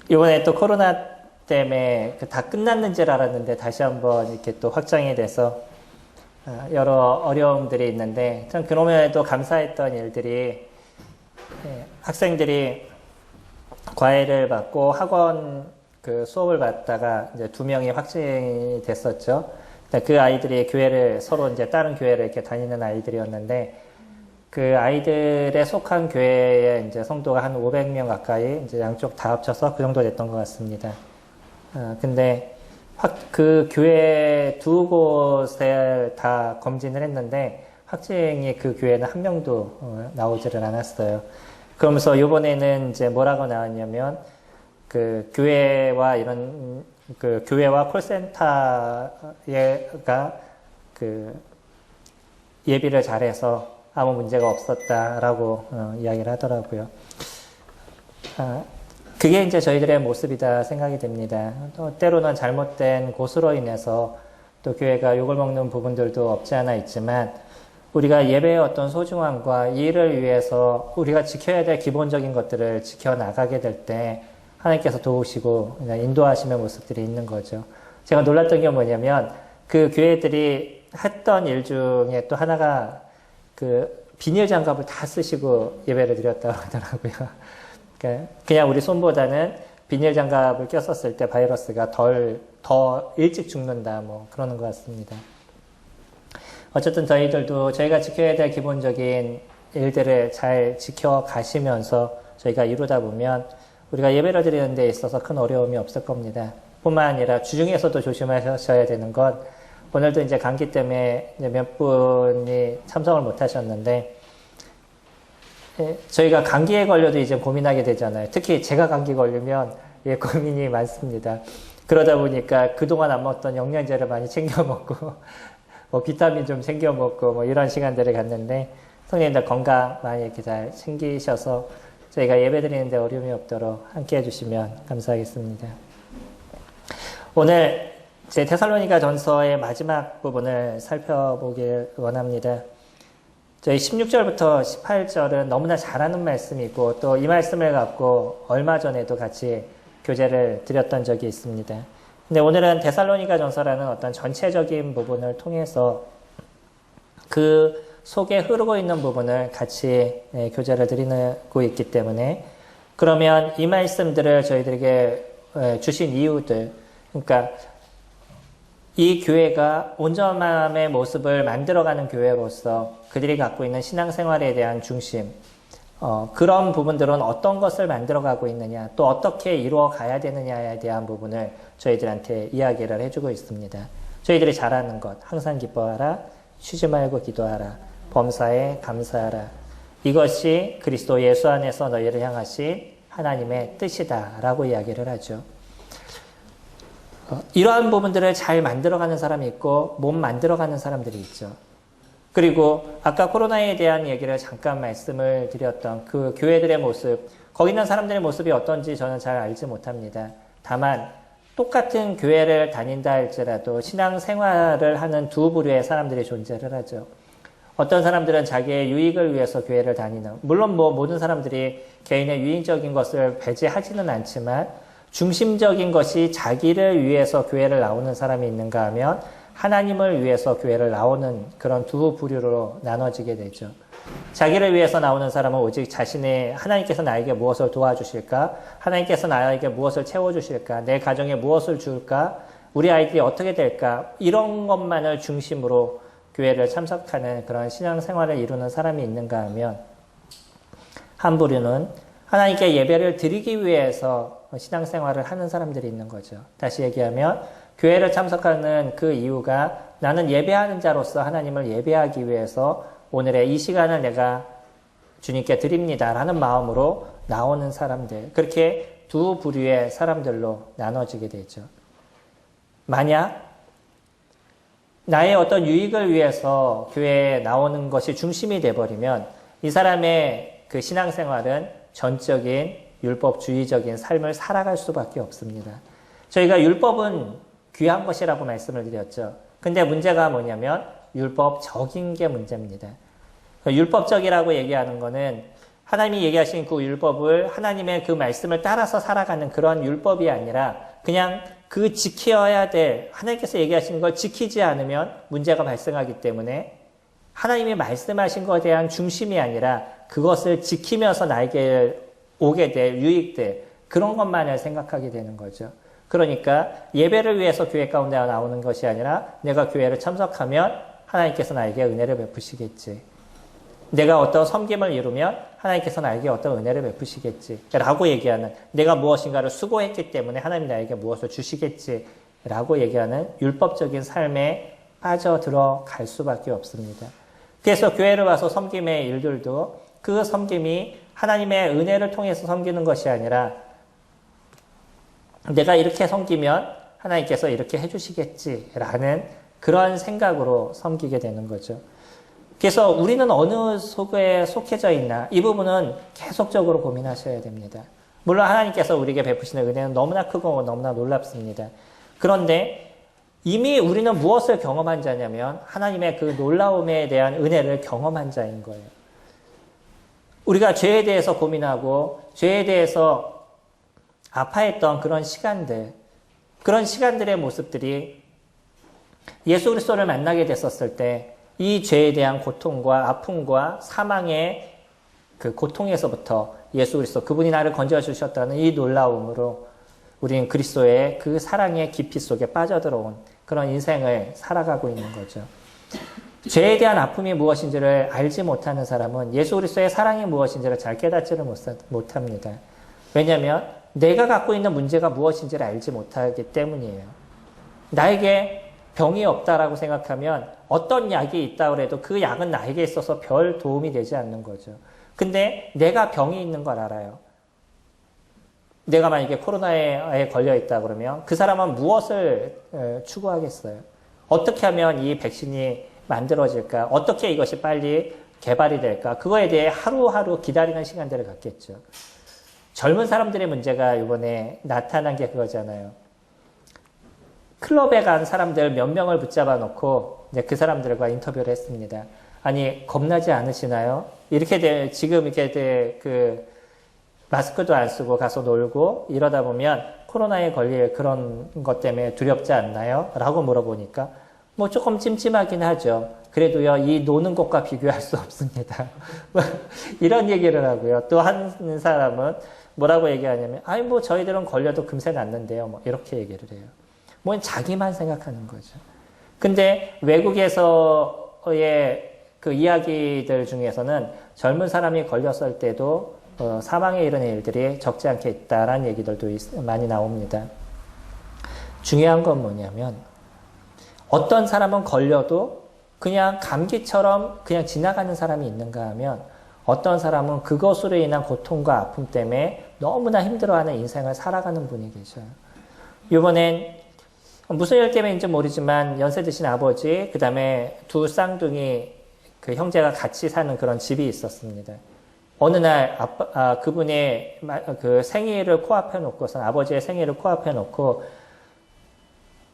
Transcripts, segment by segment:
이번에 또 코로나 때문에 다 끝났는 줄 알았는데 다시 한번 이렇게 또 확장이 돼서 여러 어려움들이 있는데 참 그럼에도 감사했던 일들이 학생들이 과외를 받고 학원 그 수업을 받다가 이제 2명이 확진이 됐었죠. 그 아이들이 교회를 서로 이제 다른 교회를 이렇게 다니는 아이들이었는데 그 아이들에 속한 교회에 이제 성도가 한 500명 가까이 이제 양쪽 다 합쳐서 그 정도 됐던 것 같습니다. 근데 그 교회 2곳을 다 검진을 했는데 확진이 그 교회는 한 명도 나오지를 않았어요. 그러면서 이번에는 이제 뭐라고 나왔냐면 그 교회와 이런 그 교회와 콜센터가 그 예비를 잘해서 아무 문제가 없었다라고 이야기를 하더라고요. 그게 이제 저희들의 모습이다 생각이 됩니다. 또 때로는 잘못된 곳으로 인해서 또 교회가 욕을 먹는 부분들도 없지 않아 있지만 우리가 예배의 어떤 소중함과 이 일을 위해서 우리가 지켜야 될 기본적인 것들을 지켜나가게 될 때 하나님께서 도우시고 인도하시는 모습들이 있는 거죠. 제가 놀랐던 게 뭐냐면 그 교회들이 했던 일 중에 또 하나가 그 비닐 장갑을 다 쓰시고 예배를 드렸다고 하더라고요. 그냥 우리 손보다는 비닐 장갑을 꼈었을 때 바이러스가 더 일찍 죽는다, 뭐, 그러는 것 같습니다. 어쨌든 저희들도 저희가 지켜야 될 기본적인 일들을 잘 지켜가시면서 저희가 이루다 보면 우리가 예배를 드리는 데 있어서 큰 어려움이 없을 겁니다. 뿐만 아니라 주중에서도 조심하셔야 되는 건 오늘도 이제 감기 때문에 이제 몇 분이 참석을 못 하셨는데 저희가 감기에 걸려도 이제 고민하게 되잖아요. 특히 제가 감기 걸리면 고민이 많습니다. 그러다 보니까 그동안 안 먹던 영양제를 많이 챙겨 먹고 뭐 비타민 좀 챙겨 먹고 뭐 이런 시간들을 갖는데 성도님들 건강 많이 이렇게 잘 챙기셔서 저희가 예배 드리는데 어려움이 없도록 함께 해주시면 감사하겠습니다. 오늘 제 데살로니가 전서의 마지막 부분을 살펴보길 원합니다. 저희 16절부터 18절은 너무나 잘하는 말씀이고 또 이 말씀을 갖고 얼마 전에도 같이 교제를 드렸던 적이 있습니다. 근데 오늘은 데살로니가 전서라는 어떤 전체적인 부분을 통해서 그 속에 흐르고 있는 부분을 같이 교제를 드리고 있기 때문에 그러면 이 말씀들을 저희들에게 주신 이유들, 그러니까 이 교회가 온전함의 모습을 만들어가는 교회로서 그들이 갖고 있는 신앙생활에 대한 중심, 그런 부분들은 어떤 것을 만들어가고 있느냐, 또 어떻게 이루어가야 되느냐에 대한 부분을 저희들한테 이야기를 해주고 있습니다. 저희들이 잘하는 것, 항상 기뻐하라, 쉬지 말고 기도하라, 범사에 감사하라. 이것이 그리스도 예수 안에서 너희를 향하신 하나님의 뜻이다 라고 이야기를 하죠. 이러한 부분들을 잘 만들어가는 사람이 있고 못 만들어가는 사람들이 있죠. 그리고 아까 코로나에 대한 얘기를 잠깐 말씀을 드렸던 그 교회들의 모습, 거기 있는 사람들의 모습이 어떤지 저는 잘 알지 못합니다. 다만 똑같은 교회를 다닌다 할지라도 신앙생활을 하는 두 부류의 사람들이 존재를 하죠. 어떤 사람들은 자기의 유익을 위해서 교회를 다니는, 물론 뭐 모든 사람들이 개인의 유익적인 것을 배제하지는 않지만 중심적인 것이 자기를 위해서 교회를 나오는 사람이 있는가 하면 하나님을 위해서 교회를 나오는 그런 두 부류로 나눠지게 되죠. 자기를 위해서 나오는 사람은 오직 자신의 하나님께서 나에게 무엇을 도와주실까? 하나님께서 나에게 무엇을 채워주실까? 내 가정에 무엇을 줄까? 우리 아이들이 어떻게 될까? 이런 것만을 중심으로 교회를 참석하는 그런 신앙생활을 이루는 사람이 있는가 하면 한 부류는 하나님께 예배를 드리기 위해서 신앙생활을 하는 사람들이 있는 거죠. 다시 얘기하면 교회를 참석하는 그 이유가 나는 예배하는 자로서 하나님을 예배하기 위해서 오늘의 이 시간을 내가 주님께 드립니다 라는 마음으로 나오는 사람들, 그렇게 두 부류의 사람들로 나눠지게 되죠. 만약 나의 어떤 유익을 위해서 교회에 나오는 것이 중심이 돼버리면 이 사람의 그 신앙생활은 전적인 율법주의적인 삶을 살아갈 수밖에 없습니다. 저희가 율법은 귀한 것이라고 말씀을 드렸죠. 근데 문제가 뭐냐면 율법적인 게 문제입니다. 율법적이라고 얘기하는 거는 하나님이 얘기하신 그 율법을 하나님의 그 말씀을 따라서 살아가는 그런 율법이 아니라 그냥 그 지켜야 될 하나님께서 얘기하신 걸 지키지 않으면 문제가 발생하기 때문에 하나님이 말씀하신 것에 대한 중심이 아니라 그것을 지키면서 나에게 오게 될 유익들 그런 것만을 생각하게 되는 거죠. 그러니까 예배를 위해서 교회 가운데 나오는 것이 아니라 내가 교회를 참석하면 하나님께서 나에게 은혜를 베푸시겠지. 내가 어떤 섬김을 이루면 하나님께서 나에게 어떤 은혜를 베푸시겠지 라고 얘기하는, 내가 무엇인가를 수고했기 때문에 하나님이 나에게 무엇을 주시겠지 라고 얘기하는 율법적인 삶에 빠져들어갈 수밖에 없습니다. 그래서 교회를 와서 섬김의 일들도 그 섬김이 하나님의 은혜를 통해서 섬기는 것이 아니라 내가 이렇게 섬기면 하나님께서 이렇게 해주시겠지라는 그런 생각으로 섬기게 되는 거죠. 그래서 우리는 어느 속에 속해져 있나 이 부분은 계속적으로 고민하셔야 됩니다. 물론 하나님께서 우리에게 베푸시는 은혜는 너무나 크고 너무나 놀랍습니다. 그런데 이미 우리는 무엇을 경험한 자냐면 하나님의 그 놀라움에 대한 은혜를 경험한 자인 거예요. 우리가 죄에 대해서 고민하고 죄에 대해서 아파했던 그런 시간들, 그런 시간들의 모습들이 예수 그리스도를 만나게 됐었을 때 이 죄에 대한 고통과 아픔과 사망의 그 고통에서부터 예수 그리스도 그분이 나를 건져 주셨다는 이 놀라움으로 우리는 그리스도의 그 사랑의 깊이 속에 빠져들어온 그런 인생을 살아가고 있는 거죠. 죄에 대한 아픔이 무엇인지를 알지 못하는 사람은 예수 그리스도의 사랑이 무엇인지를 잘 깨닫지를 못합니다. 왜냐하면 내가 갖고 있는 문제가 무엇인지를 알지 못하기 때문이에요. 나에게 병이 없다라고 생각하면 어떤 약이 있다고 해도 그 약은 나에게 있어서 별 도움이 되지 않는 거죠. 근데 내가 병이 있는 걸 알아요. 내가 만약에 코로나에 걸려 있다 그러면 그 사람은 무엇을 추구하겠어요? 어떻게 하면 이 백신이 만들어질까? 어떻게 이것이 빨리 개발이 될까? 그거에 대해 하루하루 기다리는 시간들을 갖겠죠. 젊은 사람들의 문제가 이번에 나타난 게 그거잖아요. 클럽에 간 사람들 몇 명을 붙잡아 놓고 그 사람들과 인터뷰를 했습니다. 아니, 겁나지 않으시나요? 지금 이렇게 마스크도 안 쓰고 가서 놀고 이러다 보면 코로나에 걸릴 그런 것 때문에 두렵지 않나요? 라고 물어보니까 뭐 조금 찜찜하긴 하죠. 그래도요, 이 노는 것과 비교할 수 없습니다. 이런 얘기를 하고요. 또 한 사람은 뭐라고 얘기하냐면, 아니, 뭐 저희들은 걸려도 금세 낫는데요. 뭐 이렇게 얘기를 해요. 뭐 자기만 생각하는 거죠. 근데 외국에서의 그 이야기들 중에서는 젊은 사람이 걸렸을 때도 사망에 이르는 일들이 적지 않게 있다라는 얘기들도 많이 나옵니다. 중요한 건 뭐냐면 어떤 사람은 걸려도 그냥 감기처럼 그냥 지나가는 사람이 있는가 하면 어떤 사람은 그것으로 인한 고통과 아픔 때문에 너무나 힘들어하는 인생을 살아가는 분이 계셔요. 이번엔 무슨 일 때문인지 모르지만 연세 드신 아버지, 그 다음에 두 쌍둥이 그 형제가 같이 사는 그런 집이 있었습니다. 어느 날 그분의 그 생일을 코앞에 놓고서 아버지의 생일을 코앞에 놓고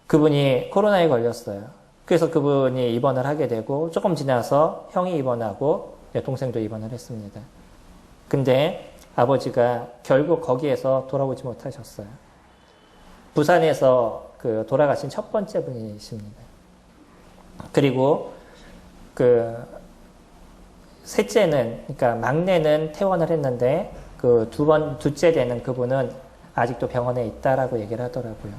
그분이 코로나에 걸렸어요. 그래서 그분이 입원을 하게 되고 조금 지나서 형이 입원하고 동생도 입원을 했습니다. 근데 아버지가 결국 거기에서 돌아오지 못하셨어요. 부산에서 돌아가신 첫 번째 분이십니다. 그리고 셋째는, 그러니까 막내는 퇴원을 했는데 둘째 되는 그분은 아직도 병원에 있다라고 얘기를 하더라고요.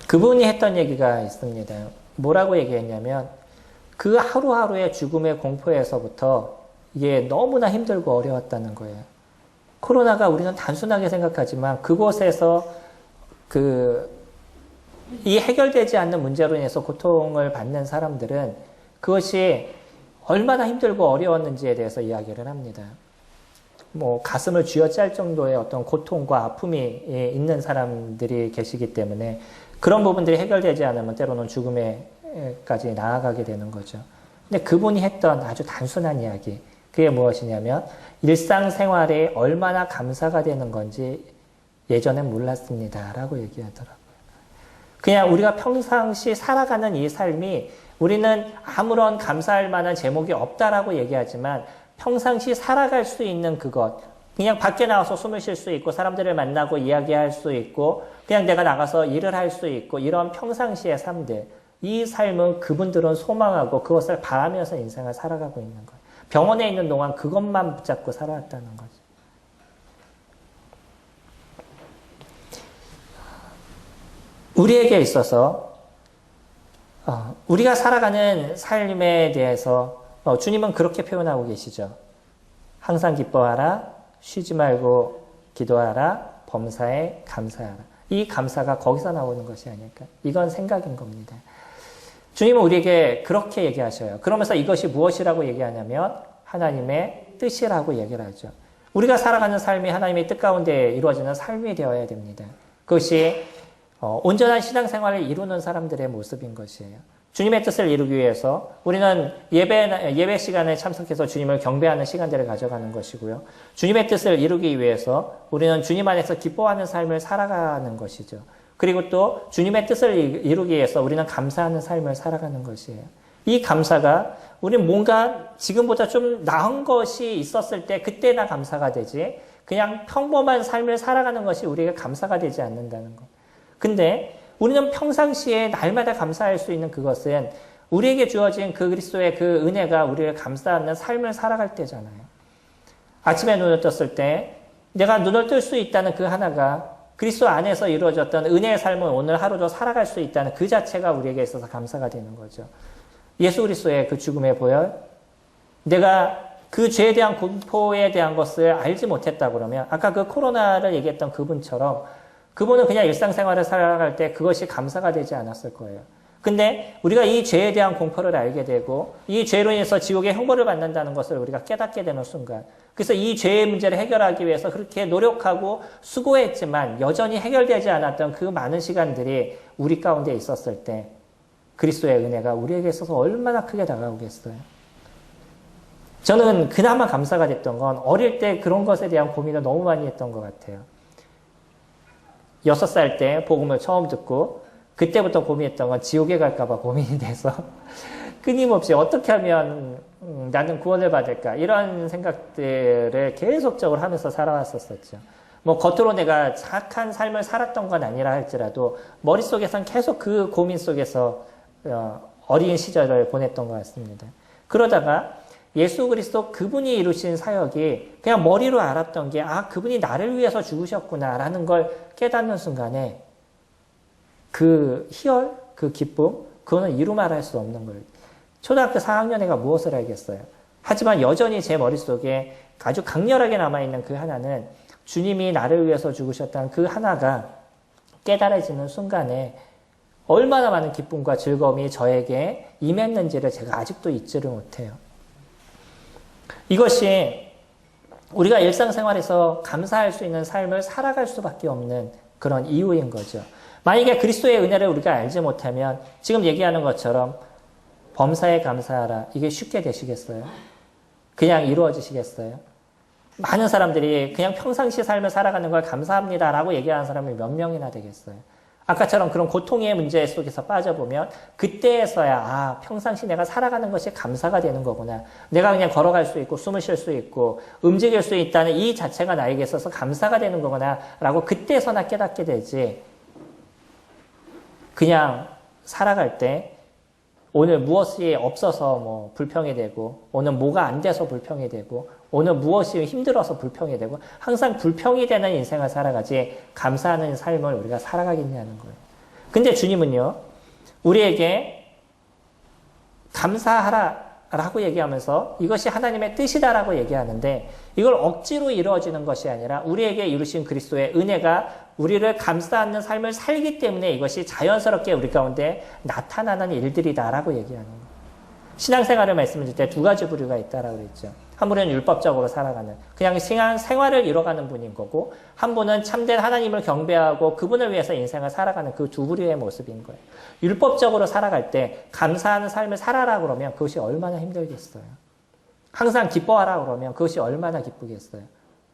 그분이 했던 얘기가 있습니다. 뭐라고 얘기했냐면 그 하루하루의 죽음의 공포에서부터 이게 너무나 힘들고 어려웠다는 거예요. 코로나가 우리는 단순하게 생각하지만 그곳에서 이 해결되지 않는 문제로 인해서 고통을 받는 사람들은 그것이 얼마나 힘들고 어려웠는지에 대해서 이야기를 합니다. 뭐 가슴을 쥐어짤 정도의 어떤 고통과 아픔이 있는 사람들이 계시기 때문에 그런 부분들이 해결되지 않으면 때로는 죽음에까지 나아가게 되는 거죠. 근데 그분이 했던 아주 단순한 이야기, 그게 무엇이냐면 일상생활에 얼마나 감사가 되는 건지 예전엔 몰랐습니다 라고 얘기하더라고요. 그냥 우리가 평상시 살아가는 이 삶이 우리는 아무런 감사할 만한 제목이 없다라고 얘기하지만 평상시 살아갈 수 있는 그것, 그냥 밖에 나와서 숨을 쉴 수 있고 사람들을 만나고 이야기할 수 있고 그냥 내가 나가서 일을 할 수 있고 이런 평상시의 삶들, 이 삶은 그분들은 소망하고 그것을 바라면서 인생을 살아가고 있는 거예요. 병원에 있는 동안 그것만 붙잡고 살아왔다는 거죠. 우리에게 있어서 우리가 살아가는 삶에 대해서 주님은 그렇게 표현하고 계시죠. 항상 기뻐하라, 쉬지 말고 기도하라, 범사에 감사하라. 이 감사가 거기서 나오는 것이 아닐까. 이건 생각인 겁니다. 주님은 우리에게 그렇게 얘기하셔요. 그러면서 이것이 무엇이라고 얘기하냐면 하나님의 뜻이라고 얘기를 하죠. 우리가 살아가는 삶이 하나님의 뜻 가운데 이루어지는 삶이 되어야 됩니다. 그것이 온전한 신앙생활을 이루는 사람들의 모습인 것이에요. 주님의 뜻을 이루기 위해서 우리는 예배 시간에 참석해서 주님을 경배하는 시간들을 가져가는 것이고요. 주님의 뜻을 이루기 위해서 우리는 주님 안에서 기뻐하는 삶을 살아가는 것이죠. 그리고 또 주님의 뜻을 이루기 위해서 우리는 감사하는 삶을 살아가는 것이에요. 이 감사가 우리는 뭔가 지금보다 좀 나은 것이 있었을 때 그때나 감사가 되지 그냥 평범한 삶을 살아가는 것이 우리에게 감사가 되지 않는다는 것. 근데 우리는 평상시에 날마다 감사할 수 있는 그것은 우리에게 주어진 그 그리스도의 그 은혜가 우리를 감싸는 삶을 살아갈 때잖아요. 아침에 눈을 떴을 때 내가 눈을 뜰 수 있다는 그 하나가 그리스도 안에서 이루어졌던 은혜의 삶을 오늘 하루도 살아갈 수 있다는 그 자체가 우리에게 있어서 감사가 되는 거죠. 예수 그리스도의 그 죽음의 보혈, 내가 그 죄에 대한 공포에 대한 것을 알지 못했다 그러면 아까 그 코로나를 얘기했던 그분처럼 그분은 그냥 일상생활을 살아갈 때 그것이 감사가 되지 않았을 거예요. 근데 우리가 이 죄에 대한 공포를 알게 되고 이 죄로 인해서 지옥의 형벌을 받는다는 것을 우리가 깨닫게 되는 순간, 그래서 이 죄의 문제를 해결하기 위해서 그렇게 노력하고 수고했지만 여전히 해결되지 않았던 그 많은 시간들이 우리 가운데 있었을 때 그리스도의 은혜가 우리에게 있어서 얼마나 크게 다가오겠어요. 저는 그나마 감사가 됐던 건 어릴 때 그런 것에 대한 고민을 너무 많이 했던 것 같아요. 6살 때 복음을 처음 듣고 그때부터 고민했던 건 지옥에 갈까 봐 고민이 돼서 끊임없이 어떻게 하면 나는 구원을 받을까 이런 생각들을 계속적으로 하면서 살아왔었죠. 뭐 겉으로 내가 착한 삶을 살았던 건 아니라 할지라도 머릿속에선 계속 그 고민 속에서 어린 시절을 보냈던 것 같습니다. 그러다가 예수 그리스도 그분이 이루신 사역이 그냥 머리로 알았던 게 그분이 나를 위해서 죽으셨구나라는 걸 깨닫는 순간에 그 희열, 그 기쁨, 그거는 이루 말할 수 없는 거예요. 초등학교 4학년 애가 무엇을 알겠어요. 하지만 여전히 제 머릿속에 아주 강렬하게 남아있는 그 하나는 주님이 나를 위해서 죽으셨다는 그 하나가 깨달아지는 순간에 얼마나 많은 기쁨과 즐거움이 저에게 임했는지를 제가 아직도 잊지를 못해요. 이것이 우리가 일상생활에서 감사할 수 있는 삶을 살아갈 수밖에 없는 그런 이유인 거죠. 만약에 그리스도의 은혜를 우리가 알지 못하면 지금 얘기하는 것처럼 범사에 감사하라. 이게 쉽게 되시겠어요? 그냥 이루어지시겠어요? 많은 사람들이 그냥 평상시 삶을 살아가는 걸 감사합니다라고 얘기하는 사람이 몇 명이나 되겠어요? 아까처럼 그런 고통의 문제 속에서 빠져보면 그때에서야 평상시 내가 살아가는 것이 감사가 되는 거구나. 내가 그냥 걸어갈 수 있고 숨을 쉴 수 있고 움직일 수 있다는 이 자체가 나에게 있어서 감사가 되는 거구나 라고 그때서나 깨닫게 되지. 그냥 살아갈 때 오늘 무엇이 없어서 뭐 불평이 되고 오늘 뭐가 안 돼서 불평이 되고 오늘 무엇이 힘들어서 불평이 되고 항상 불평이 되는 인생을 살아가지 감사하는 삶을 우리가 살아가겠냐는 거예요. 근데 주님은요, 우리에게 감사하라라고 얘기하면서 이것이 하나님의 뜻이다라고 얘기하는데 이걸 억지로 이루어지는 것이 아니라 우리에게 이루신 그리스도의 은혜가 우리를 감싸는 삶을 살기 때문에 이것이 자연스럽게 우리 가운데 나타나는 일들이다라고 얘기하는 거예요. 신앙생활을 말씀드릴 때 두 가지 부류가 있다라고 그랬죠. 한 분은 율법적으로 살아가는 그냥 생활을 이뤄가는 분인 거고 한 분은 참된 하나님을 경배하고 그분을 위해서 인생을 살아가는 그 두 부류의 모습인 거예요. 율법적으로 살아갈 때 감사하는 삶을 살아라 그러면 그것이 얼마나 힘들겠어요. 항상 기뻐하라 그러면 그것이 얼마나 기쁘겠어요.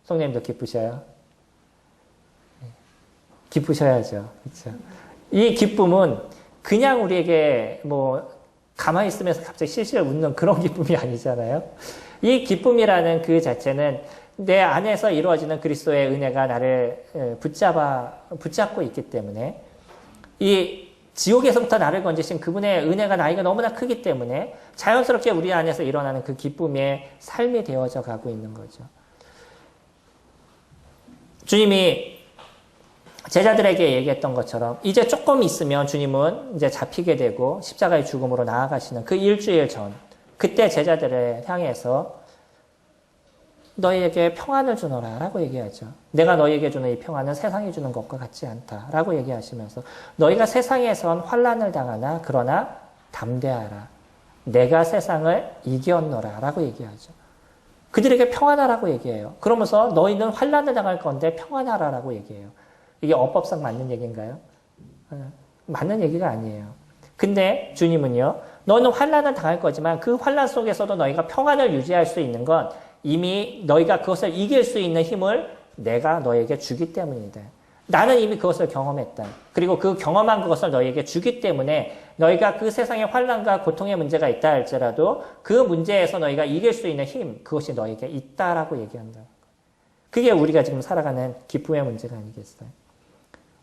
성령님도 기쁘셔요? 기쁘셔야죠. 그렇죠? 이 기쁨은 그냥 우리에게 뭐 가만히 있으면서 갑자기 실실 웃는 그런 기쁨이 아니잖아요. 이 기쁨이라는 그 자체는 내 안에서 이루어지는 그리스도의 은혜가 나를 붙잡고 있기 때문에 이 지옥에서부터 나를 건지신 그분의 은혜가 나이가 너무나 크기 때문에 자연스럽게 우리 안에서 일어나는 그 기쁨의 삶이 되어져 가고 있는 거죠. 주님이 제자들에게 얘기했던 것처럼 이제 조금 있으면 주님은 이제 잡히게 되고 십자가의 죽음으로 나아가시는 그 일주일 전, 그때 제자들을 향해서 너희에게 평안을 주노라 라고 얘기하죠. 내가 너희에게 주는 이 평안은 세상이 주는 것과 같지 않다 라고 얘기하시면서 너희가 세상에선 환난을 당하나 그러나 담대하라. 내가 세상을 이겼노라 라고 얘기하죠. 그들에게 평안하라고 얘기해요. 그러면서 너희는 환난을 당할 건데 평안하라 라고 얘기해요. 이게 어법상 맞는 얘기인가요? 맞는 얘기가 아니에요. 근데 주님은요, 너는 환난을 당할 거지만 그 환난 속에서도 너희가 평안을 유지할 수 있는 건 이미 너희가 그것을 이길 수 있는 힘을 내가 너에게 주기 때문이다. 나는 이미 그것을 경험했다. 그리고 그 경험한 그것을 너희에게 주기 때문에 너희가 그 세상에 환난과 고통의 문제가 있다 할지라도 그 문제에서 너희가 이길 수 있는 힘, 그것이 너희에게 있다라고 얘기한다. 그게 우리가 지금 살아가는 기쁨의 문제가 아니겠어요?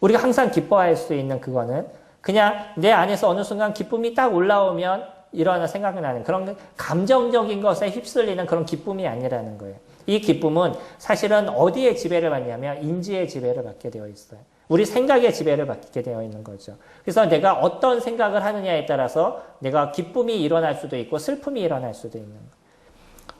우리가 항상 기뻐할 수 있는 그거는 그냥 내 안에서 어느 순간 기쁨이 딱 올라오면 일어나 생각이 나는 그런 감정적인 것에 휩쓸리는 그런 기쁨이 아니라는 거예요. 이 기쁨은 사실은 어디에 지배를 받냐면 인지의 지배를 받게 되어 있어요. 우리 생각의 지배를 받게 되어 있는 거죠. 그래서 내가 어떤 생각을 하느냐에 따라서 내가 기쁨이 일어날 수도 있고 슬픔이 일어날 수도 있는 거예요.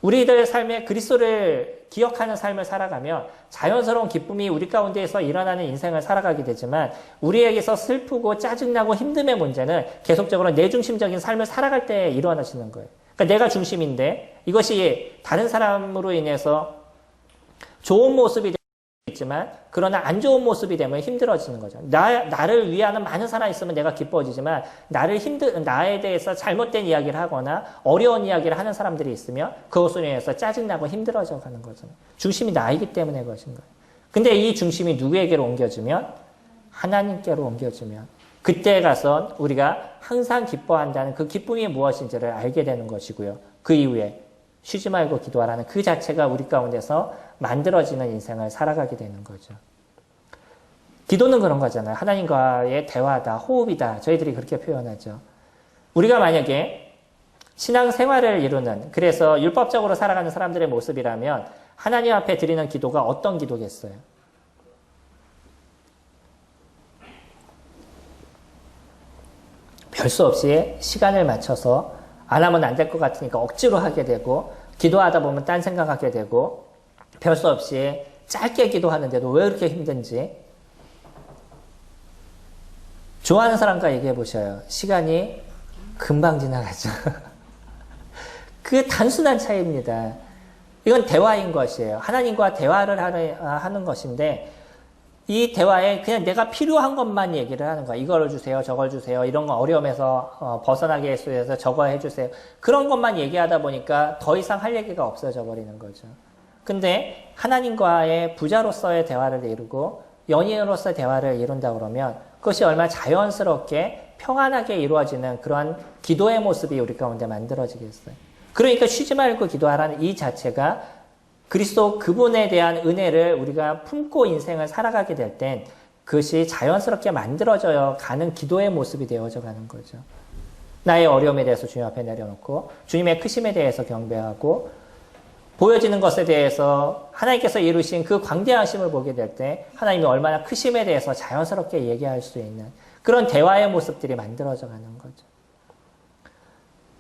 우리들 삶에 그리스도를 기억하는 삶을 살아가면 자연스러운 기쁨이 우리 가운데에서 일어나는 인생을 살아가게 되지만 우리에게서 슬프고 짜증나고 힘듦의 문제는 계속적으로 내중심적인 삶을 살아갈 때 일어나시는 거예요. 그러니까 내가 중심인데 이것이 다른 사람으로 인해서 좋은 모습이 있지만 그러나 안 좋은 모습이 되면 힘들어지는 거죠. 나를 위하는 많은 사람이 있으면 내가 기뻐지지만 나에 대해서 잘못된 이야기를 하거나 어려운 이야기를 하는 사람들이 있으면 그것으로 인해서 짜증나고 힘들어져 가는 거잖아요. 중심이 나이기 때문에 그것인 거예요. 근데 이 중심이 누구에게로 옮겨지면 하나님께로 옮겨지면 그때 가서 우리가 항상 기뻐한다는 그 기쁨이 무엇인지를 알게 되는 것이고요. 그 이후에 쉬지 말고 기도하라는 그 자체가 우리 가운데서 만들어지는 인생을 살아가게 되는 거죠. 기도는 그런 거잖아요. 하나님과의 대화다, 호흡이다. 저희들이 그렇게 표현하죠. 우리가 만약에 신앙생활을 이루는, 그래서 율법적으로 살아가는 사람들의 모습이라면 하나님 앞에 드리는 기도가 어떤 기도겠어요? 별 수 없이 시간을 맞춰서 안 하면 안 될 것 같으니까 억지로 하게 되고 기도하다 보면 딴 생각하게 되고 별 수 없이 짧게 기도하는데도 왜 그렇게 힘든지 좋아하는 사람과 얘기해 보셔요. 시간이 금방 지나가죠. 그 단순한 차이입니다. 이건 대화인 것이에요. 하나님과 대화를 하는 것인데 이 대화에 그냥 내가 필요한 것만 얘기를 하는 거야. 이걸 주세요, 저걸 주세요. 이런 거 어려움에서 벗어나게 해서 저거 해주세요. 그런 것만 얘기하다 보니까 더 이상 할 얘기가 없어져 버리는 거죠. 근데 하나님과의 부자로서의 대화를 이루고 연인으로서의 대화를 이룬다 그러면 그것이 얼마나 자연스럽게 평안하게 이루어지는 그런 기도의 모습이 우리 가운데 만들어지겠어요. 그러니까 쉬지 말고 기도하라는 이 자체가 그리스도 그분에 대한 은혜를 우리가 품고 인생을 살아가게 될 땐 그것이 자연스럽게 만들어져 가는 기도의 모습이 되어져 가는 거죠. 나의 어려움에 대해서 주님 앞에 내려놓고 주님의 크심에 대해서 경배하고 보여지는 것에 대해서 하나님께서 이루신 그 광대하심을 보게 될 때 하나님이 얼마나 크심에 대해서 자연스럽게 얘기할 수 있는 그런 대화의 모습들이 만들어져 가는 거죠.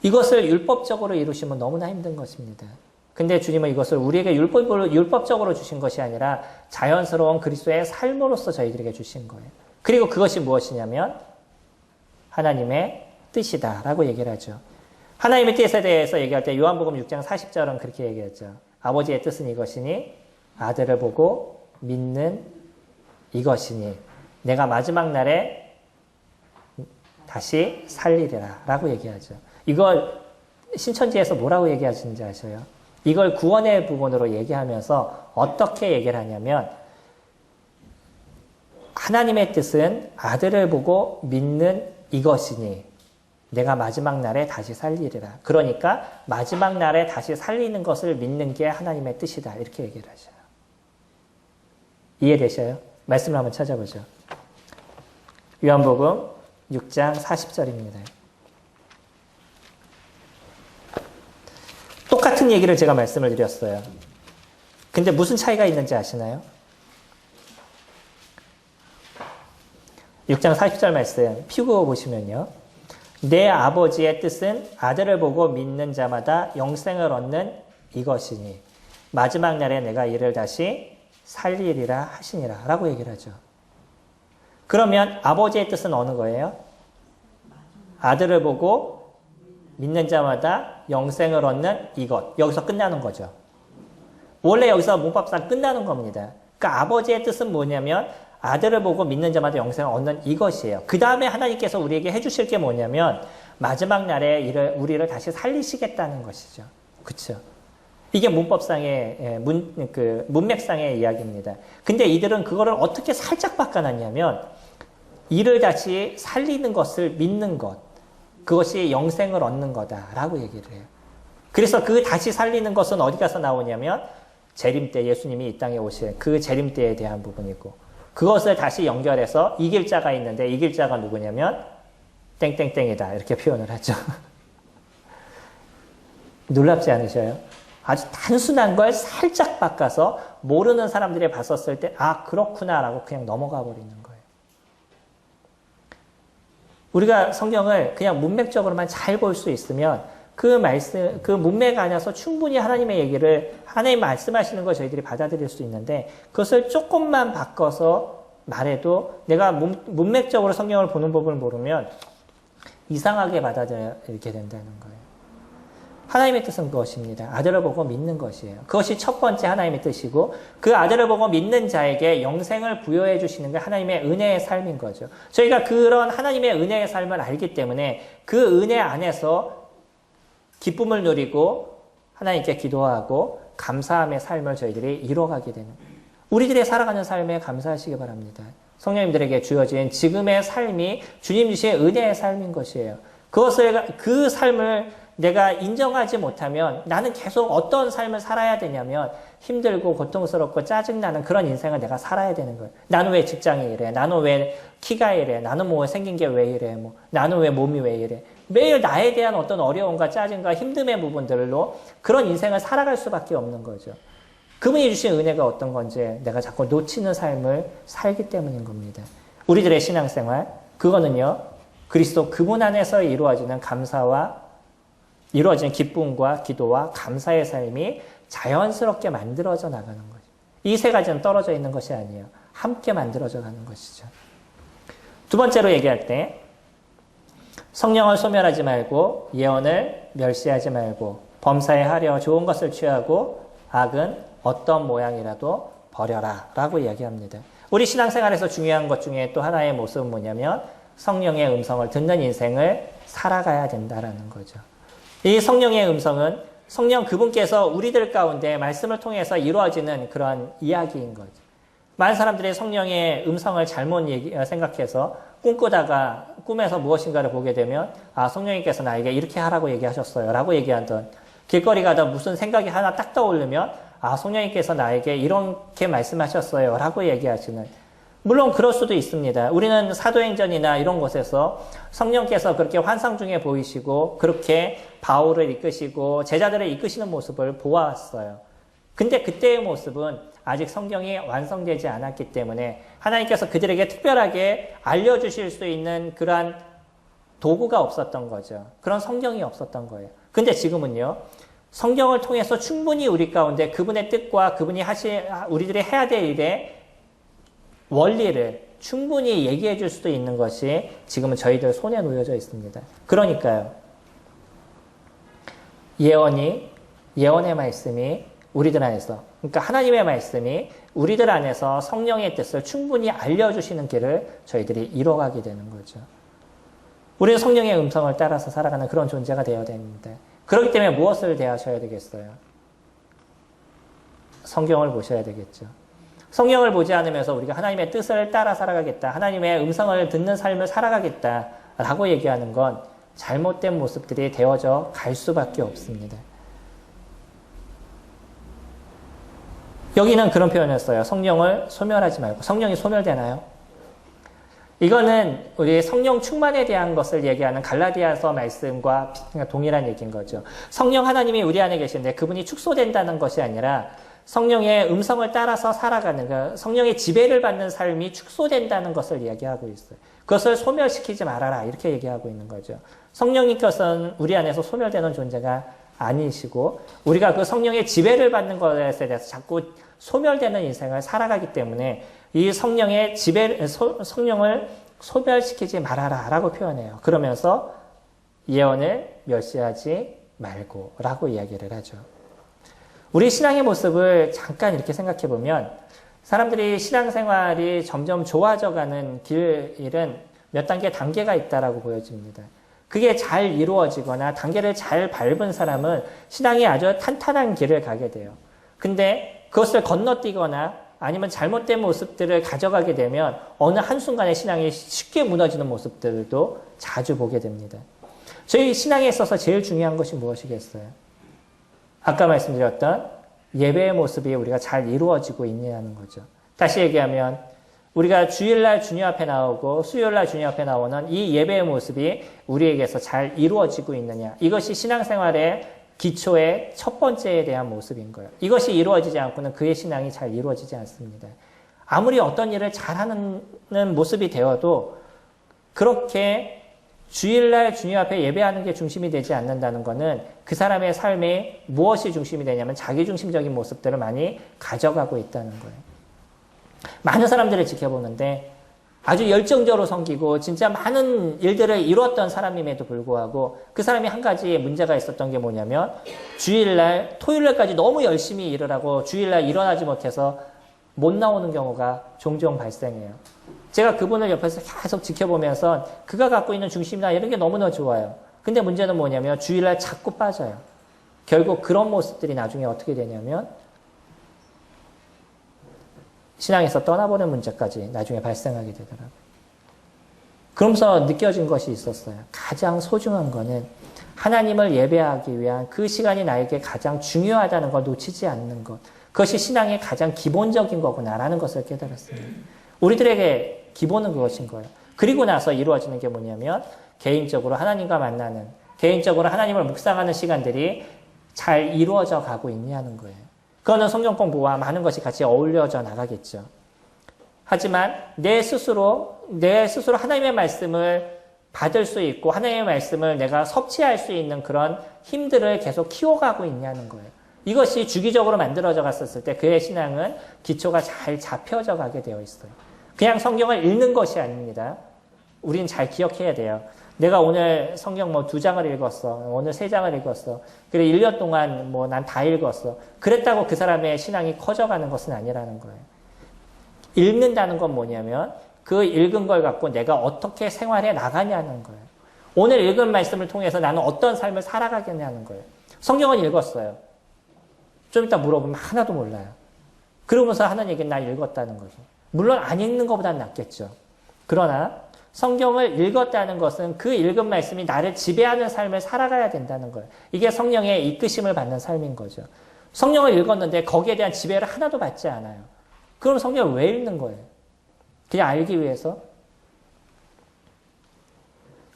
이것을 율법적으로 이루시면 너무나 힘든 것입니다. 근데 주님은 이것을 우리에게 율법적으로 주신 것이 아니라 자연스러운 그리스도의 삶으로서 저희들에게 주신 거예요. 그리고 그것이 무엇이냐면 하나님의 뜻이다라고 얘기를 하죠. 하나님의 뜻에 대해서 얘기할 때 요한복음 6장 40절은 그렇게 얘기했죠. 아버지의 뜻은 이것이니 아들을 보고 믿는 이것이니 내가 마지막 날에 다시 살리리라 라고 얘기하죠. 이걸 신천지에서 뭐라고 얘기하시는지 아셔요? 이걸 구원의 부분으로 얘기하면서 어떻게 얘기를 하냐면 하나님의 뜻은 아들을 보고 믿는 이것이니 내가 마지막 날에 다시 살리리라. 그러니까 마지막 날에 다시 살리는 것을 믿는 게 하나님의 뜻이다. 이렇게 얘기를 하셔요. 이해되셔요? 말씀을 한번 찾아보죠. 요한복음 6장 40절입니다. 똑같은 얘기를 제가 말씀을 드렸어요. 근데 무슨 차이가 있는지 아시나요? 6장 40절 말씀 피고 보시면요. 내 아버지의 뜻은 아들을 보고 믿는 자마다 영생을 얻는 이것이니 마지막 날에 내가 이를 다시 살리리라 하시니라 라고 얘기를 하죠. 그러면 아버지의 뜻은 어느 거예요? 아들을 보고 믿는 자마다 영생을 얻는 이것. 여기서 끝나는 거죠. 원래 여기서 문법상 끝나는 겁니다. 그러니까 아버지의 뜻은 뭐냐면 아들을 보고 믿는 자마다 영생을 얻는 이것이에요. 그 다음에 하나님께서 우리에게 해주실 게 뭐냐면 마지막 날에 우리를 다시 살리시겠다는 것이죠. 그렇죠? 이게 문법상의 문맥상의 이야기입니다. 근데 이들은 그거를 어떻게 살짝 바꿔놨냐면 이를 다시 살리는 것을 믿는 것, 그것이 영생을 얻는 거다라고 얘기를 해요. 그래서 그 다시 살리는 것은 어디 가서 나오냐면 재림 때 예수님이 이 땅에 오실 그 재림 때에 대한 부분이고 그것을 다시 연결해서 이길 자가 있는데 이길 자가 누구냐면 땡땡땡이다 이렇게 표현을 하죠. 놀랍지 않으셔요? 아주 단순한 걸 살짝 바꿔서 모르는 사람들이 봤었을 때 아 그렇구나라고 그냥 넘어가 버리는 거예요. 우리가 성경을 그냥 문맥적으로만 잘 볼 수 있으면 그 말씀, 그 문맥 안에서 충분히 하나님의 얘기를 하나님 말씀하시는 걸 저희들이 받아들일 수 있는데 그것을 조금만 바꿔서 말해도 내가 문맥적으로 성경을 보는 법을 모르면 이상하게 받아들이게 된다는 거예요. 하나님의 뜻은 그것입니다. 아들을 보고 믿는 것이에요. 그것이 첫 번째 하나님의 뜻이고 그 아들을 보고 믿는 자에게 영생을 부여해 주시는 게 하나님의 은혜의 삶인 거죠. 저희가 그런 하나님의 은혜의 삶을 알기 때문에 그 은혜 안에서 기쁨을 누리고 하나님께 기도하고 감사함의 삶을 저희들이 이뤄가게 되는 우리들의 살아가는 삶에 감사하시기 바랍니다. 성령님들에게 주어진 지금의 삶이 주님 주신 은혜의 삶인 것이에요. 그 삶을 내가 인정하지 못하면 나는 계속 어떤 삶을 살아야 되냐면 힘들고 고통스럽고 짜증나는 그런 인생을 내가 살아야 되는 거예요. 나는 왜 직장이 이래? 나는 왜 키가 이래? 나는 뭐 생긴 게 왜 이래? 나는 왜 몸이 왜 이래? 매일 나에 대한 어떤 어려움과 짜증과 힘듦의 부분들로 그런 인생을 살아갈 수밖에 없는 거죠. 그분이 주신 은혜가 어떤 건지 내가 자꾸 놓치는 삶을 살기 때문인 겁니다. 우리들의 신앙생활, 그거는요, 그리스도 그분 안에서 이루어지는 감사와 이루어지는 기쁨과 기도와 감사의 삶이 자연스럽게 만들어져 나가는 거죠. 이 세 가지는 떨어져 있는 것이 아니에요. 함께 만들어져 가는 것이죠. 두 번째로 얘기할 때 성령을 소멸하지 말고 예언을 멸시하지 말고 범사에 하려 좋은 것을 취하고 악은 어떤 모양이라도 버려라 라고 이야기합니다. 우리 신앙생활에서 중요한 것 중에 또 하나의 모습은 뭐냐면 성령의 음성을 듣는 인생을 살아가야 된다라는 거죠. 이 성령의 음성은 성령 그분께서 우리들 가운데 말씀을 통해서 이루어지는 그런 이야기인 거죠. 많은 사람들이 성령의 음성을 잘못 생각해서 꿈꾸다가 꿈에서 무엇인가를 보게 되면 아 성령님께서 나에게 이렇게 하라고 얘기하셨어요 라고 얘기하던 길거리 가다 무슨 생각이 하나 딱 떠오르면 아 성령님께서 나에게 이렇게 말씀하셨어요 라고 얘기하시는 물론 그럴 수도 있습니다. 우리는 사도행전이나 이런 곳에서 성령께서 그렇게 환상 중에 보이시고 그렇게 바울을 이끄시고 제자들을 이끄시는 모습을 보아왔어요. 근데 그때의 모습은 아직 성경이 완성되지 않았기 때문에 하나님께서 그들에게 특별하게 알려주실 수 있는 그러한 도구가 없었던 거죠. 그런 성경이 없었던 거예요. 근데 지금은요. 성경을 통해서 충분히 우리 가운데 그분의 뜻과 그분이 우리들이 해야 될 일의 원리를 충분히 얘기해 줄 수도 있는 것이 지금은 저희들 손에 놓여져 있습니다. 그러니까요. 예언의 말씀이 우리들 안에서, 그러니까 하나님의 말씀이 우리들 안에서 성령의 뜻을 충분히 알려주시는 길을 저희들이 이뤄가게 되는 거죠. 우리는 성령의 음성을 따라서 살아가는 그런 존재가 되어야 됩니다. 그렇기 때문에 무엇을 대하셔야 되겠어요? 성경을 보셔야 되겠죠. 성경을 보지 않으면서 우리가 하나님의 뜻을 따라 살아가겠다. 하나님의 음성을 듣는 삶을 살아가겠다라고 얘기하는 건 잘못된 모습들이 되어져 갈 수밖에 없습니다. 여기는 그런 표현을 써요. 성령을 소멸하지 말고. 성령이 소멸되나요? 이거는 우리 성령 충만에 대한 것을 얘기하는 갈라디아서 말씀과 동일한 얘기인 거죠. 성령 하나님이 우리 안에 계시는데 그분이 축소된다는 것이 아니라 성령의 음성을 따라서 살아가는, 그러니까 성령의 지배를 받는 삶이 축소된다는 것을 이야기하고 있어요. 그것을 소멸시키지 말아라 이렇게 얘기하고 있는 거죠. 성령님께서는 우리 안에서 소멸되는 존재가 아니시고 우리가 그 성령의 지배를 받는 것에 대해서 자꾸 소멸되는 인생을 살아가기 때문에 이 성령의 성령을 소멸시키지 말아라 라고 표현해요. 그러면서 예언을 멸시하지 말고 라고 이야기를 하죠. 우리 신앙의 모습을 잠깐 이렇게 생각해 보면 사람들이 신앙생활이 점점 좋아져가는 길은 몇 단계가 있다라고 보여집니다. 그게 잘 이루어지거나 단계를 잘 밟은 사람은 신앙이 아주 탄탄한 길을 가게 돼요. 근데 그것을 건너뛰거나 아니면 잘못된 모습들을 가져가게 되면 어느 한순간에 신앙이 쉽게 무너지는 모습들도 자주 보게 됩니다. 저희 신앙에 있어서 제일 중요한 것이 무엇이겠어요? 아까 말씀드렸던 예배의 모습이 우리가 잘 이루어지고 있냐는 거죠. 다시 얘기하면 우리가 주일날 주님 앞에 나오고 수요일날 주님 앞에 나오는 이 예배의 모습이 우리에게서 잘 이루어지고 있느냐. 이것이 신앙생활의 기초의 첫 번째에 대한 모습인 거예요. 이것이 이루어지지 않고는 그의 신앙이 잘 이루어지지 않습니다. 아무리 어떤 일을 잘하는 모습이 되어도 그렇게 주일날 주님 앞에 예배하는 게 중심이 되지 않는다는 것은 그 사람의 삶에 무엇이 중심이 되냐면 자기중심적인 모습들을 많이 가져가고 있다는 거예요. 많은 사람들을 지켜보는데 아주 열정적으로 섬기고 진짜 많은 일들을 이뤘던 사람임에도 불구하고 그 사람이 한 가지 문제가 있었던 게 뭐냐면 주일날, 토요일날까지 너무 열심히 일을 하고 주일날 일어나지 못해서 못 나오는 경우가 종종 발생해요. 제가 그분을 옆에서 계속 지켜보면서 그가 갖고 있는 중심이나 이런 게 너무나 좋아요. 근데 문제는 뭐냐면 주일날 자꾸 빠져요. 결국 그런 모습들이 나중에 어떻게 되냐면 신앙에서 떠나보는 문제까지 나중에 발생하게 되더라고요. 그러면서 느껴진 것이 있었어요. 가장 소중한 거는 하나님을 예배하기 위한 그 시간이 나에게 가장 중요하다는 걸 놓치지 않는 것. 그것이 신앙의 가장 기본적인 거구나라는 것을 깨달았습니다. 우리들에게 기본은 그것인 거예요. 그리고 나서 이루어지는 게 뭐냐면 개인적으로 하나님과 만나는, 개인적으로 하나님을 묵상하는 시간들이 잘 이루어져 가고 있냐는 거예요. 그거는 성경 공부와 많은 것이 같이 어울려져 나가겠죠. 하지만 내 스스로 하나님의 말씀을 받을 수 있고 하나님의 말씀을 내가 섭취할 수 있는 그런 힘들을 계속 키워가고 있냐는 거예요. 이것이 주기적으로 만들어져 갔었을 때 그의 신앙은 기초가 잘 잡혀져 가게 되어 있어요. 그냥 성경을 읽는 것이 아닙니다. 우린 잘 기억해야 돼요. 내가 오늘 성경 2장을 읽었어. 오늘 3장을 읽었어. 그래 1년 동안 난 다 읽었어. 그랬다고 그 사람의 신앙이 커져가는 것은 아니라는 거예요. 읽는다는 건 뭐냐면 그 읽은 걸 갖고 내가 어떻게 생활해 나가냐는 거예요. 오늘 읽은 말씀을 통해서 나는 어떤 삶을 살아가겠냐는 거예요. 성경은 읽었어요. 좀 이따 물어보면 하나도 몰라요. 그러면서 하는 얘기는 나 읽었다는 거죠. 물론 안 읽는 것보다는 낫겠죠. 그러나 성경을 읽었다는 것은 그 읽은 말씀이 나를 지배하는 삶을 살아가야 된다는 거예요. 이게 성령의 이끄심을 받는 삶인 거죠. 성령을 읽었는데 거기에 대한 지배를 하나도 받지 않아요. 그럼 성경을 왜 읽는 거예요? 그냥 알기 위해서?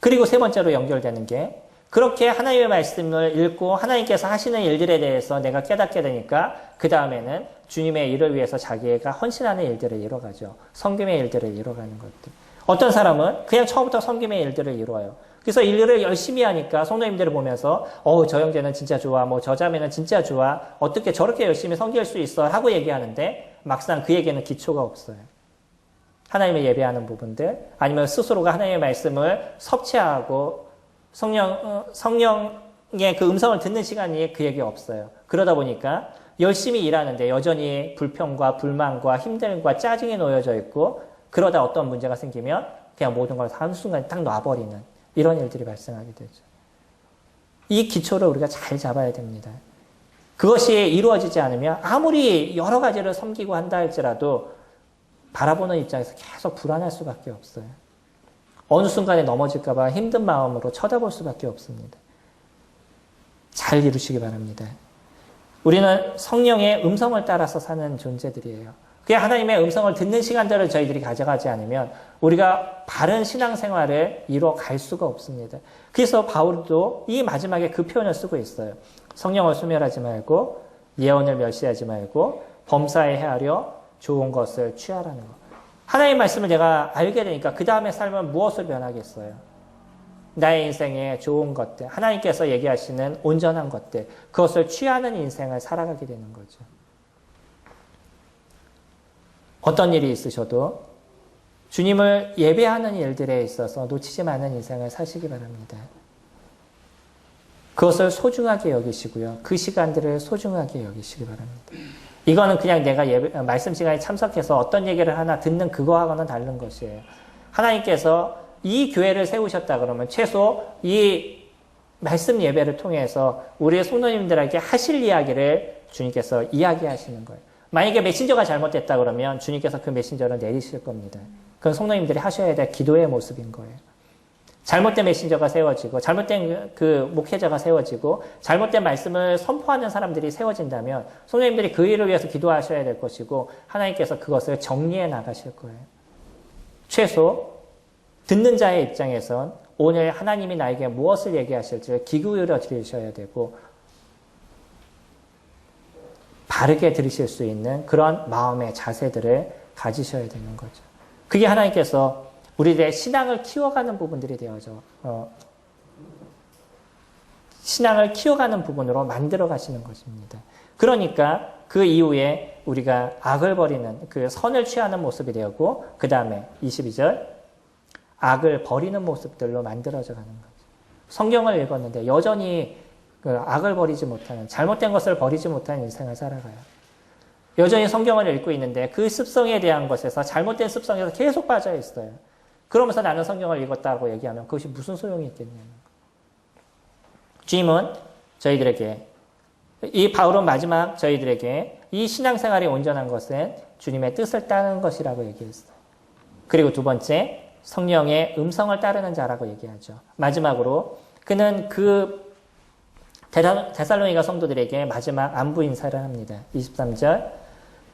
그리고 세 번째로 연결되는 게 그렇게 하나님의 말씀을 읽고 하나님께서 하시는 일들에 대해서 내가 깨닫게 되니까 그 다음에는 주님의 일을 위해서 자기가 헌신하는 일들을 이뤄가죠. 섬김의 일들을 이뤄가는 것들. 어떤 사람은 그냥 처음부터 섬김의 일들을 이루어요. 그래서 일을 열심히 하니까 성도님들을 보면서 저 형제는 진짜 좋아, 저 자매는 진짜 좋아, 어떻게 저렇게 열심히 섬길 수 있어 하고 얘기하는데 막상 그에게는 기초가 없어요. 하나님을 예배하는 부분들 아니면 스스로가 하나님의 말씀을 섭취하고 성령의 그 음성을 듣는 시간이 그에게 없어요. 그러다 보니까 열심히 일하는데 여전히 불평과 불만과 힘듦과 짜증이 놓여져 있고 그러다 어떤 문제가 생기면 그냥 모든 걸 한순간에 딱 놔버리는 이런 일들이 발생하게 되죠. 이 기초를 우리가 잘 잡아야 됩니다. 그것이 이루어지지 않으면 아무리 여러 가지를 섬기고 한다 할지라도 바라보는 입장에서 계속 불안할 수밖에 없어요. 어느 순간에 넘어질까 봐 힘든 마음으로 쳐다볼 수밖에 없습니다. 잘 이루시기 바랍니다. 우리는 성령의 음성을 따라서 사는 존재들이에요. 그게 하나님의 음성을 듣는 시간들을 저희들이 가져가지 않으면 우리가 바른 신앙생활을 이루어 갈 수가 없습니다. 그래서 바울도 이 마지막에 그 표현을 쓰고 있어요. 성령을 소멸하지 말고 예언을 멸시하지 말고 범사에 헤아려 좋은 것을 취하라는 것. 하나님의 말씀을 내가 알게 되니까 그 다음에 삶은 무엇을 변하겠어요? 나의 인생에 좋은 것들, 하나님께서 얘기하시는 온전한 것들, 그것을 취하는 인생을 살아가게 되는 거죠. 어떤 일이 있으셔도 주님을 예배하는 일들에 있어서 놓치지 않은 인생을 사시기 바랍니다. 그것을 소중하게 여기시고요. 그 시간들을 소중하게 여기시기 바랍니다. 이거는 그냥 내가 말씀 시간에 참석해서 어떤 얘기를 하나 듣는 그거하고는 다른 것이에요. 하나님께서 이 교회를 세우셨다 그러면 최소 이 말씀 예배를 통해서 우리의 성도님들에게 하실 이야기를 주님께서 이야기하시는 거예요. 만약에 메신저가 잘못됐다 그러면 주님께서 그 메신저를 내리실 겁니다. 그건 성도님들이 하셔야 될 기도의 모습인 거예요. 잘못된 메신저가 세워지고 잘못된 그 목회자가 세워지고 잘못된 말씀을 선포하는 사람들이 세워진다면 성도님들이 그 일을 위해서 기도하셔야 될 것이고 하나님께서 그것을 정리해 나가실 거예요. 최소 듣는 자의 입장에선 오늘 하나님이 나에게 무엇을 얘기하실지 귀 기울여 들으셔야 되고 바르게 들으실 수 있는 그런 마음의 자세들을 가지셔야 되는 거죠. 그게 하나님께서 우리들의 신앙을 키워가는 부분들이 되어져 신앙을 키워가는 부분으로 만들어 가시는 것입니다. 그러니까 그 이후에 우리가 악을 버리는 그 선을 취하는 모습이 되었고 그 다음에 22절 악을 버리는 모습들로 만들어져 가는 거죠. 성경을 읽었는데 여전히 그 악을 버리지 못하는 잘못된 것을 버리지 못하는 인생을 살아가요. 여전히 성경을 읽고 있는데 그 습성에 대한 것에서 잘못된 습성에서 계속 빠져 있어요. 그러면서 나는 성경을 읽었다고 얘기하면 그것이 무슨 소용이 있겠냐는 거예요. 주님은 저희들에게 이 바울은 마지막 저희들에게 이 신앙생활이 온전한 것은 주님의 뜻을 따르는 것이라고 얘기했어요. 그리고 두 번째 성령의 음성을 따르는 자라고 얘기하죠. 마지막으로 그는 그 데살로니가 성도들에게 마지막 안부 인사를 합니다. 23절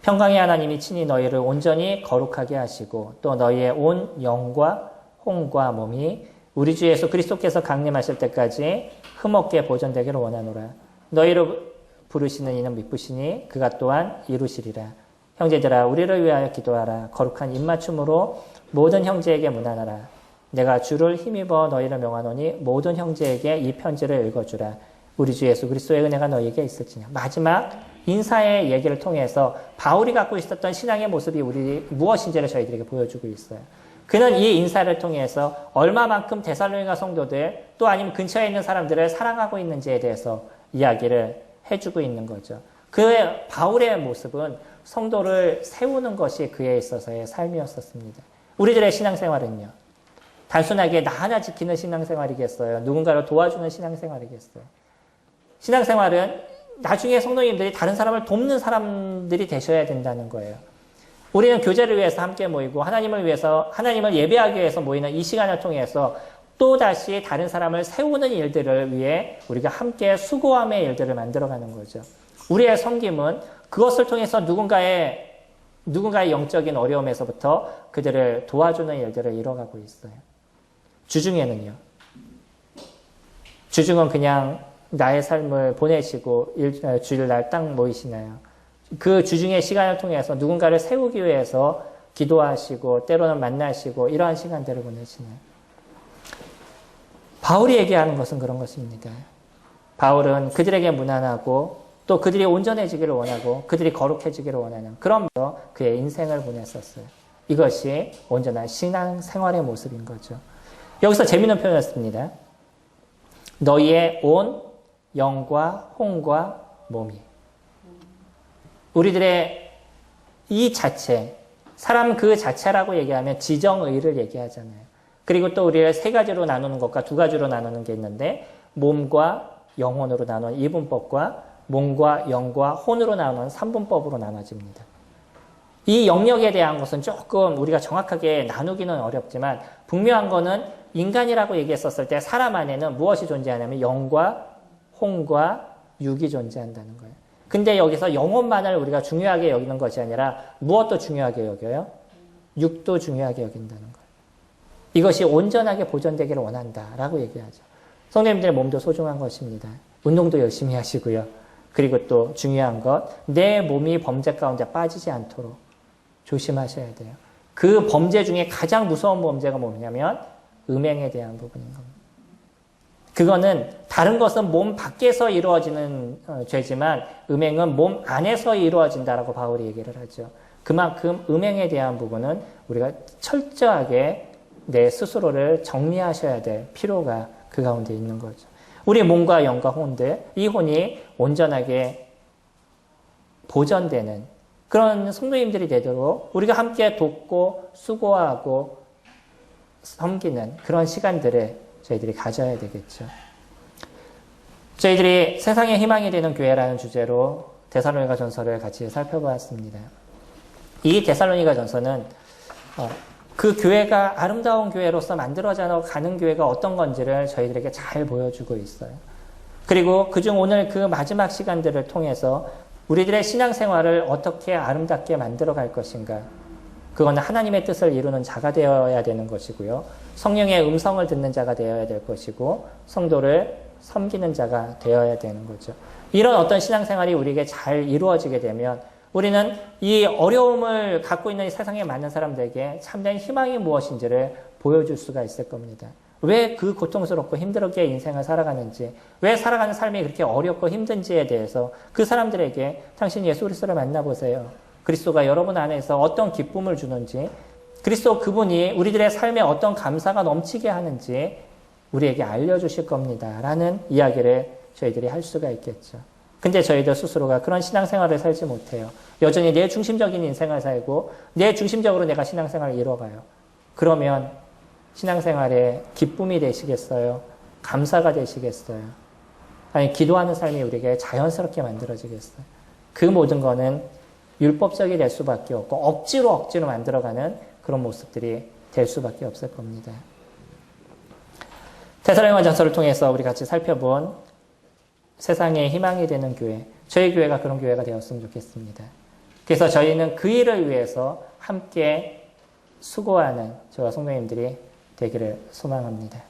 평강의 하나님이 친히 너희를 온전히 거룩하게 하시고 또 너희의 온 영과 혼과 몸이 우리 주 예수 그리스도께서 강림하실 때까지 흠없게 보존되기를 원하노라. 너희를 부르시는 이는 미쁘시니 그가 또한 이루시리라. 형제들아 우리를 위하여 기도하라. 거룩한 입맞춤으로 모든 형제에게 문안하라. 내가 주를 힘입어 너희를 명하노니 모든 형제에게 이 편지를 읽어주라. 우리 주 예수 그리스도의 은혜가 너희에게 있을지냐. 마지막 인사의 얘기를 통해서 바울이 갖고 있었던 신앙의 모습이 우리 무엇인지를 저희들에게 보여주고 있어요. 그는 이 인사를 통해서 얼마만큼 데살로니가 성도들 또 아니면 근처에 있는 사람들을 사랑하고 있는지에 대해서 이야기를 해주고 있는 거죠. 그의 바울의 모습은 성도를 세우는 것이 그에 있어서의 삶이었었습니다. 우리들의 신앙생활은요. 단순하게 나 하나 지키는 신앙생활이겠어요? 누군가를 도와주는 신앙생활이겠어요? 신앙생활은 나중에 성도님들이 다른 사람을 돕는 사람들이 되셔야 된다는 거예요. 우리는 교제를 위해서 함께 모이고 하나님을 위해서 하나님을 예배하기 위해서 모이는 이 시간을 통해서 또다시 다른 사람을 세우는 일들을 위해 우리가 함께 수고함의 일들을 만들어가는 거죠. 우리의 섬김은 그것을 통해서 누군가의 영적인 어려움에서부터 그들을 도와주는 일들을 이뤄가고 있어요. 주중에는요. 주중은 그냥 나의 삶을 보내시고 주일날 딱 모이시나요? 그 주중의 시간을 통해서 누군가를 세우기 위해서 기도하시고 때로는 만나시고 이러한 시간들을 보내시나요? 바울이 얘기하는 것은 그런 것입니다. 바울은 그들에게 무난하고 또 그들이 온전해지기를 원하고 그들이 거룩해지기를 원하는 그런 그의 인생을 보냈었어요. 이것이 온전한 신앙생활의 모습인 거죠. 여기서 재미있는 표현이었습니다. 너희의 온 영과 혼과 몸이. 우리들의 이 자체, 사람 그 자체라고 얘기하면 지정의를 얘기하잖아요. 그리고 또 우리를 세 가지로 나누는 것과 두 가지로 나누는 게 있는데 몸과 영혼으로 나누는 이분법과 몸과 영과 혼으로 나누는 삼분법으로 나눠집니다. 이 영역에 대한 것은 조금 우리가 정확하게 나누기는 어렵지만 분명한 거는 인간이라고 얘기했었을 때 사람 안에는 무엇이 존재하냐면 영과 혼과 육이 존재한다는 거예요. 근데 여기서 영혼만을 우리가 중요하게 여기는 것이 아니라 무엇도 중요하게 여겨요? 육도 중요하게 여긴다는 거예요. 이것이 온전하게 보존되기를 원한다라고 얘기하죠. 성도님들의 몸도 소중한 것입니다. 운동도 열심히 하시고요. 그리고 또 중요한 것, 내 몸이 범죄 가운데 빠지지 않도록 조심하셔야 돼요. 그 범죄 중에 가장 무서운 범죄가 뭐냐면 음행에 대한 부분인 겁니다. 그거는 다른 것은 몸 밖에서 이루어지는 죄지만 음행은 몸 안에서 이루어진다라고 바울이 얘기를 하죠. 그만큼 음행에 대한 부분은 우리가 철저하게 내 스스로를 정리하셔야 될 필요가 그 가운데 있는 거죠. 우리 몸과 영과 혼들, 이 혼이 온전하게 보존되는 그런 성도님들이 되도록 우리가 함께 돕고 수고하고 섬기는 그런 시간들을 저희들이 가져야 되겠죠. 저희들이 세상의 희망이 되는 교회라는 주제로 데살로니가 전서를 같이 살펴보았습니다. 이 데살로니가 전서는 그 교회가 아름다운 교회로서 만들어져 가는 교회가 어떤 건지를 저희들에게 잘 보여주고 있어요. 그리고 그중 오늘 그 마지막 시간들을 통해서 우리들의 신앙생활을 어떻게 아름답게 만들어 갈 것인가. 그거는 하나님의 뜻을 이루는 자가 되어야 되는 것이고요. 성령의 음성을 듣는 자가 되어야 될 것이고 성도를 섬기는 자가 되어야 되는 거죠. 이런 어떤 신앙생활이 우리에게 잘 이루어지게 되면 우리는 이 어려움을 갖고 있는 이 세상에 많은 사람들에게 참된 희망이 무엇인지를 보여줄 수가 있을 겁니다. 왜 그 고통스럽고 힘들게 인생을 살아가는지, 왜 살아가는 삶이 그렇게 어렵고 힘든지에 대해서 그 사람들에게 당신 예수 그리스도를 만나보세요. 그리스도가 여러분 안에서 어떤 기쁨을 주는지, 그리스도 그분이 우리들의 삶에 어떤 감사가 넘치게 하는지 우리에게 알려주실 겁니다. 라는 이야기를 저희들이 할 수가 있겠죠. 근데 저희들 스스로가 그런 신앙생활을 살지 못해요. 여전히 내 중심적인 인생을 살고 내 중심적으로 내가 신앙생활을 이뤄가요. 그러면 신앙생활에 기쁨이 되시겠어요? 감사가 되시겠어요? 아니 기도하는 삶이 우리에게 자연스럽게 만들어지겠어요? 그 모든 거는 율법적이 될 수밖에 없고 억지로 만들어가는 그런 모습들이 될 수밖에 없을 겁니다. 데살로니가 전서를 통해서 우리 같이 살펴본 세상에 희망이 되는 교회, 저희 교회가 그런 교회가 되었으면 좋겠습니다. 그래서 저희는 그 일을 위해서 함께 수고하는 저와 성도님들이 되기를 소망합니다.